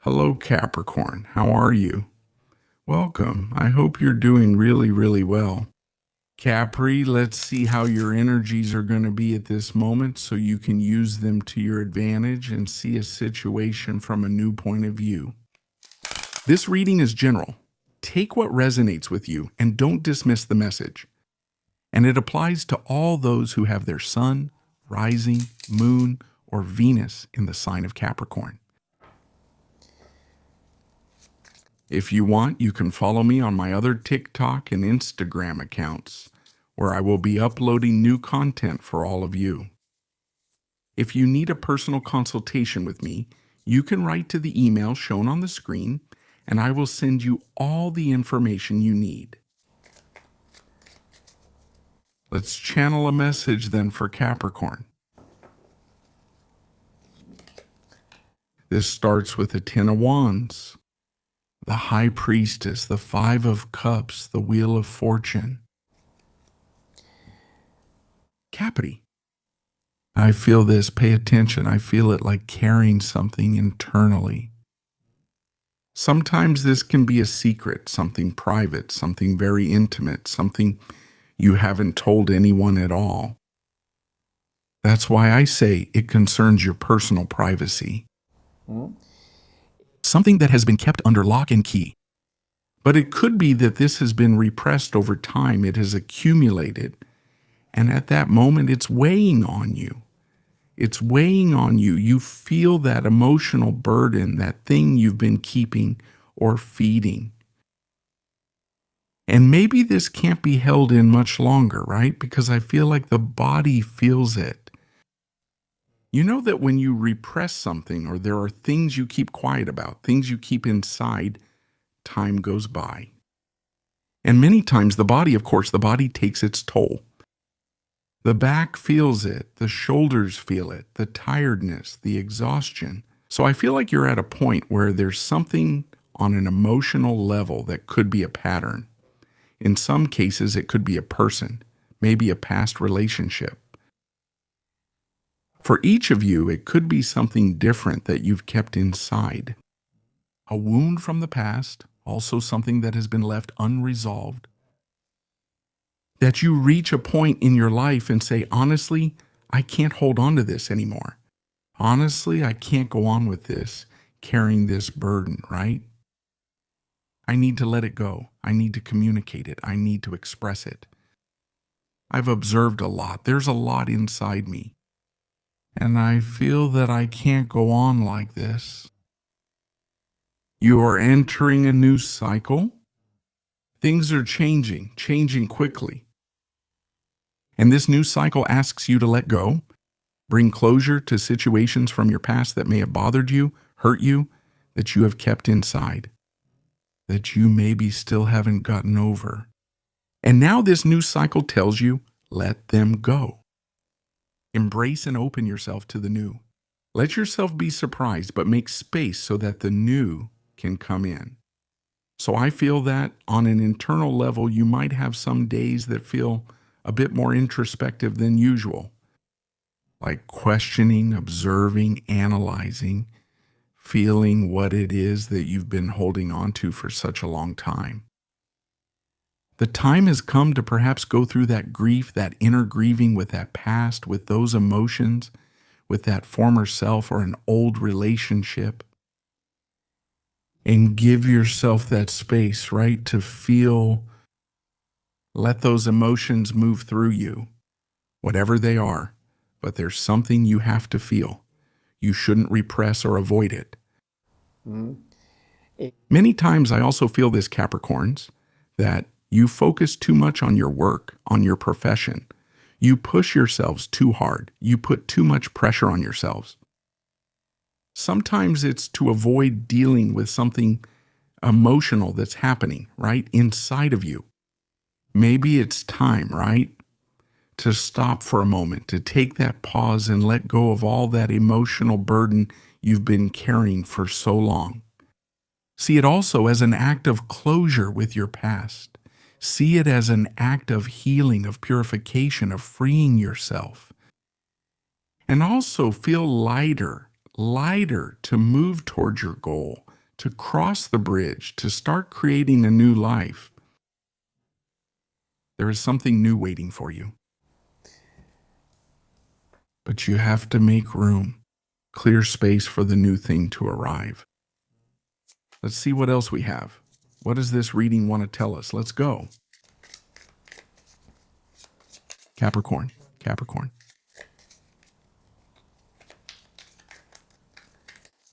Hello, Capricorn. How are you? Welcome. I hope you're doing really well. Capri, let's see how your energies are going to be at this moment so you can use them to your advantage and see a situation from a new point of view. This reading is general. Take what resonates with you and don't dismiss the message. And it applies to all those who have their sun, rising, moon, or Venus in the sign of Capricorn. If you want, you can follow me on my other TikTok and Instagram accounts, where I will be uploading new content for all of you. If you need a personal consultation with me, you can write to the email shown on the screen, and I will send you all the information you need. Let's channel a message then for Capricorn. This starts with the Ten of Wands, the High Priestess, the Five of Cups, the Wheel of Fortune. Capri, I feel this. Pay attention. I feel it like carrying something internally. Sometimes this can be a secret, something private, something very intimate, something you haven't told anyone at all. That's why I say it concerns your personal privacy. Something that has been kept under lock and key. But it could be that this has been repressed over time. It has accumulated. And at that moment, it's weighing on you. It's weighing on you. You feel that emotional burden, that thing you've been keeping or feeding. And maybe this can't be held in much longer, right? Because I feel like the body feels it. You know that when you repress something or there are things you keep quiet about, things you keep inside, time goes by. And many times the body, of course, the body takes its toll. The back feels it, the shoulders feel it, the tiredness, the exhaustion. So I feel like you're at a point where there's something on an emotional level that could be a pattern. In some cases, it could be a person, maybe a past relationship. For each of you, it could be something different that you've kept inside. A wound from the past, also something that has been left unresolved. That you reach a point in your life and say, honestly, I can't hold on to this anymore. Honestly, I can't go on with this, carrying this burden, right? I need to let it go. I need to communicate it. I need to express it. I've observed a lot. There's a lot inside me. And I feel that I can't go on like this. You are entering a new cycle. Things are changing quickly. And this new cycle asks you to let go, bring closure to situations from your past that may have bothered you, hurt you, that you have kept inside, that you maybe still haven't gotten over. And now this new cycle tells you, let them go. Embrace and open yourself to the new. Let yourself be surprised, but make space so that the new can come in. So I feel that on an internal level, you might have some days that feel a bit more introspective than usual, like questioning, observing, analyzing, feeling what it is that you've been holding on to for such a long time. The time has come to perhaps go through that grief, that inner grieving with that past, with those emotions, with that former self or an old relationship. And give yourself that space, right, to feel, let those emotions move through you, whatever they are. But there's something you have to feel. You shouldn't repress or avoid it. Many times I also feel this, Capricorns, that you focus too much on your work, on your profession. You push yourselves too hard. You put too much pressure on yourselves. Sometimes it's to avoid dealing with something emotional that's happening, right, inside of you. Maybe it's time, right, to stop for a moment, to take that pause and let go of all that emotional burden you've been carrying for so long. See it also as an act of closure with your past. See it as an act of healing, of purification, of freeing yourself. And also feel lighter to move towards your goal, to cross the bridge, to start creating a new life. There is something new waiting for you. But you have to make room, clear space for the new thing to arrive. Let's see what else we have. What does this reading want to tell us? Let's go. Capricorn, Capricorn.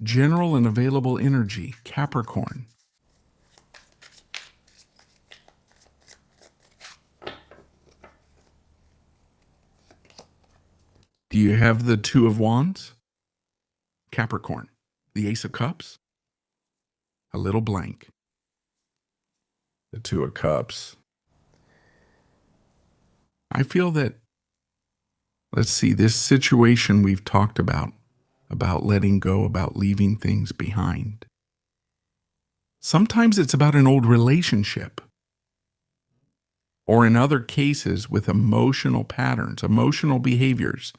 General and available energy, Capricorn. Do you have the Two of Wands? Capricorn. The Ace of Cups? A little blank. The Two of Cups. I feel that, let's see, this situation we've talked about letting go, about leaving things behind. Sometimes it's about an old relationship, or in other cases with emotional patterns, emotional behaviors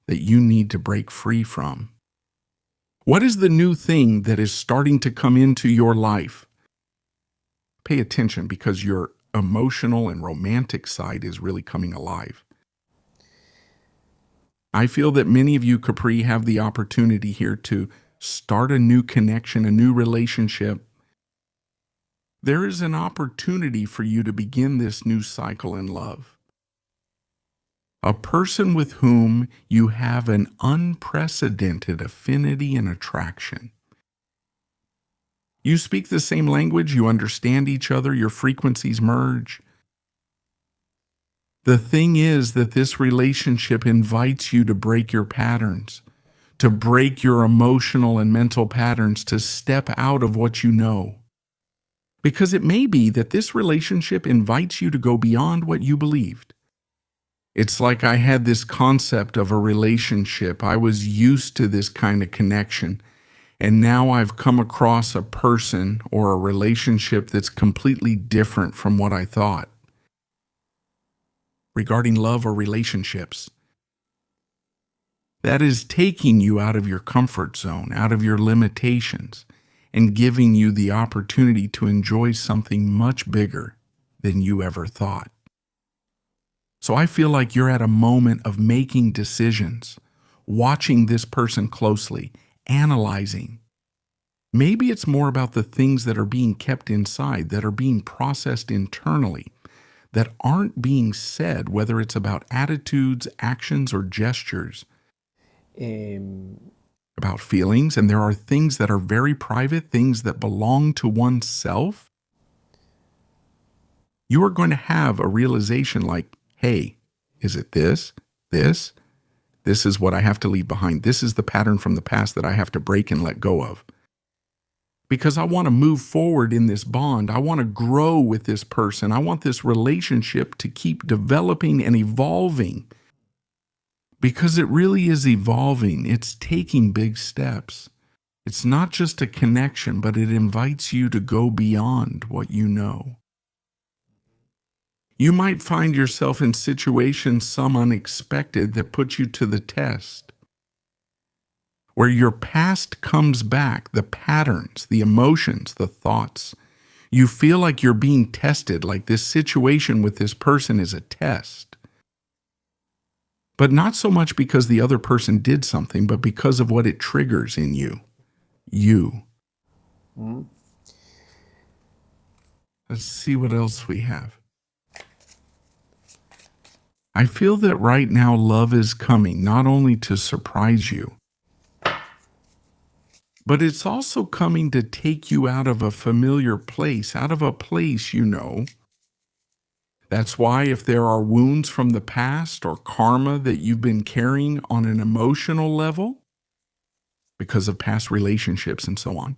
that you need to break free from. What is the new thing that is starting to come into your life? Pay attention, because your emotional and romantic side is really coming alive. I feel that many of you, Capri, have the opportunity here to start a new connection, a new relationship. There is an opportunity for you to begin this new cycle in love. A person with whom you have an unprecedented affinity and attraction. You speak the same language, you understand each other, your frequencies merge. The thing is that this relationship invites you to break your patterns, to break your emotional and mental patterns, to step out of what you know. Because it may be that this relationship invites you to go beyond what you believed. It's like I had this concept of a relationship. I was used to this kind of connection, and now I've come across a person or a relationship that's completely different from what I thought. Regarding love or relationships, that is taking you out of your comfort zone, out of your limitations, and giving you the opportunity to enjoy something much bigger than you ever thought. So I feel like you're at a moment of making decisions, watching this person closely, analyzing. Maybe it's more about the things that are being kept inside, that are being processed internally, that aren't being said, whether it's about attitudes, actions, or gestures. About feelings, and there are things that are very private, things that belong to oneself. You are going to have a realization like, hey, is it this? This is what I have to leave behind. This is the pattern from the past that I have to break and let go of. Because I want to move forward in this bond. I want to grow with this person. I want this relationship to keep developing and evolving. Because it really is evolving. It's taking big steps. It's not just a connection, but it invites you to go beyond what you know. You might find yourself in situations, some unexpected, that put you to the test, where your past comes back, the patterns, the emotions, the thoughts. You feel like you're being tested, like this situation with this person is a test. But not so much because the other person did something, but because of what it triggers in you. You. Let's see what else we have. I feel that right now love is coming, not only to surprise you, but it's also coming to take you out of a familiar place, out of a place you know. That's why if there are wounds from the past or karma that you've been carrying on an emotional level, because of past relationships and so on,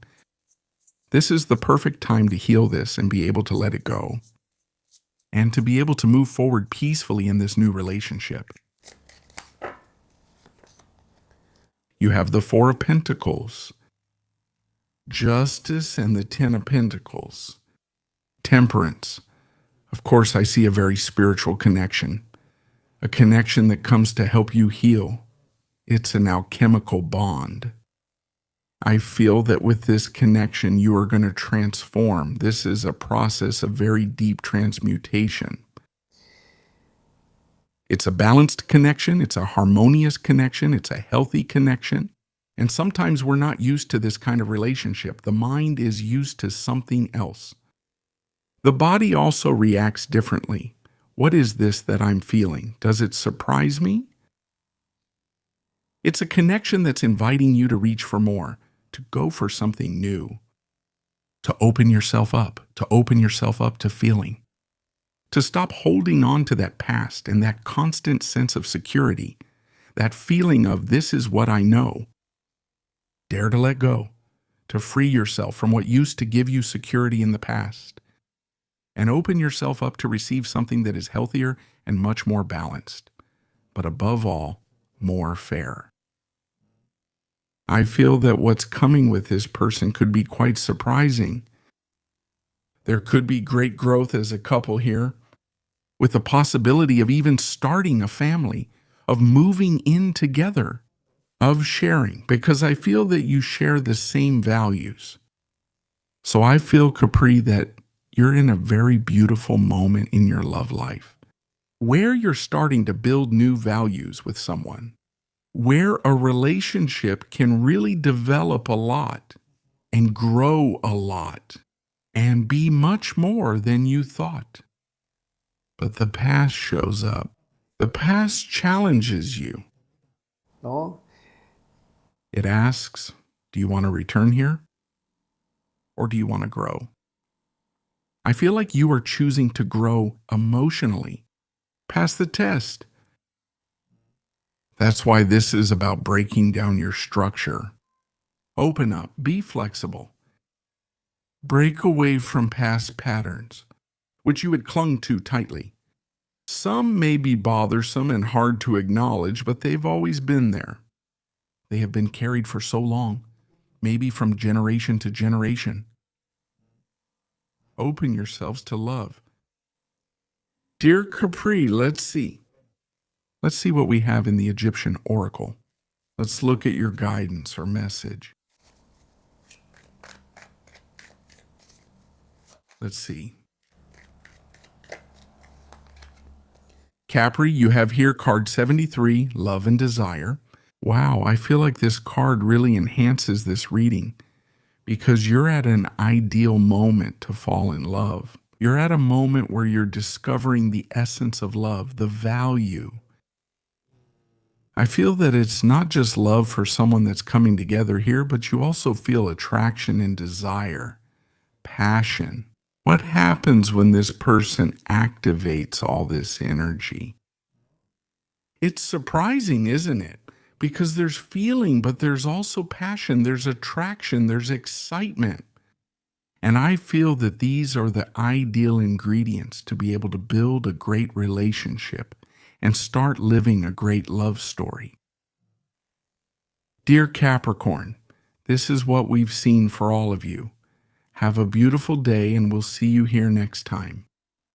this is the perfect time to heal this and be able to let it go, and to be able to move forward peacefully in this new relationship. You have the Four of Pentacles, Justice, and the Ten of Pentacles, Temperance. Of course, I see a very spiritual connection, a connection that comes to help you heal. It's an alchemical bond. I feel that with this connection, you are going to transform. This is a process of very deep transmutation. It's a balanced connection. It's a harmonious connection. It's a healthy connection. And sometimes we're not used to this kind of relationship. The mind is used to something else. The body also reacts differently. What is this that I'm feeling? Does it surprise me? It's a connection that's inviting you to reach for more, to go for something new, to open yourself up to feeling, to stop holding on to that past and that constant sense of security, that feeling of this is what I know. Dare to let go, to free yourself from what used to give you security in the past, and open yourself up to receive something that is healthier and much more balanced, but above all, more fair. I feel that what's coming with this person could be quite surprising. There could be great growth as a couple here, with the possibility of even starting a family, of moving in together, of sharing, because I feel that you share the same values. So I feel, Capri, that you're in a very beautiful moment in your love life, where you're starting to build new values with someone, where a relationship can really develop a lot and grow a lot and be much more than you thought. But the past shows up. The past challenges you. No? It asks, do you want to return here? Or do you want to grow? I feel like you are choosing to grow emotionally. Pass the test. That's why this is about breaking down your structure. Open up, be flexible. Break away from past patterns, which you had clung to tightly. Some may be bothersome and hard to acknowledge, but they've always been there. They have been carried for so long, maybe from generation to generation. Open yourselves to love. Dear Capri, let's see. Let's see what we have in the Egyptian oracle. Let's look at your guidance or message. Let's see. Capri, you have here card 73, Love and Desire. Wow, I feel like this card really enhances this reading because you're at an ideal moment to fall in love. You're at a moment where you're discovering the essence of love, the value. I feel that it's not just love for someone that's coming together here, but you also feel attraction and desire, passion. What happens when this person activates all this energy? It's surprising, isn't it? Because there's feeling, but there's also passion, there's attraction, there's excitement. And I feel that these are the ideal ingredients to be able to build a great relationship and start living a great love story. Dear Capricorn, this is what we've seen for all of you. Have a beautiful day, and we'll see you here next time.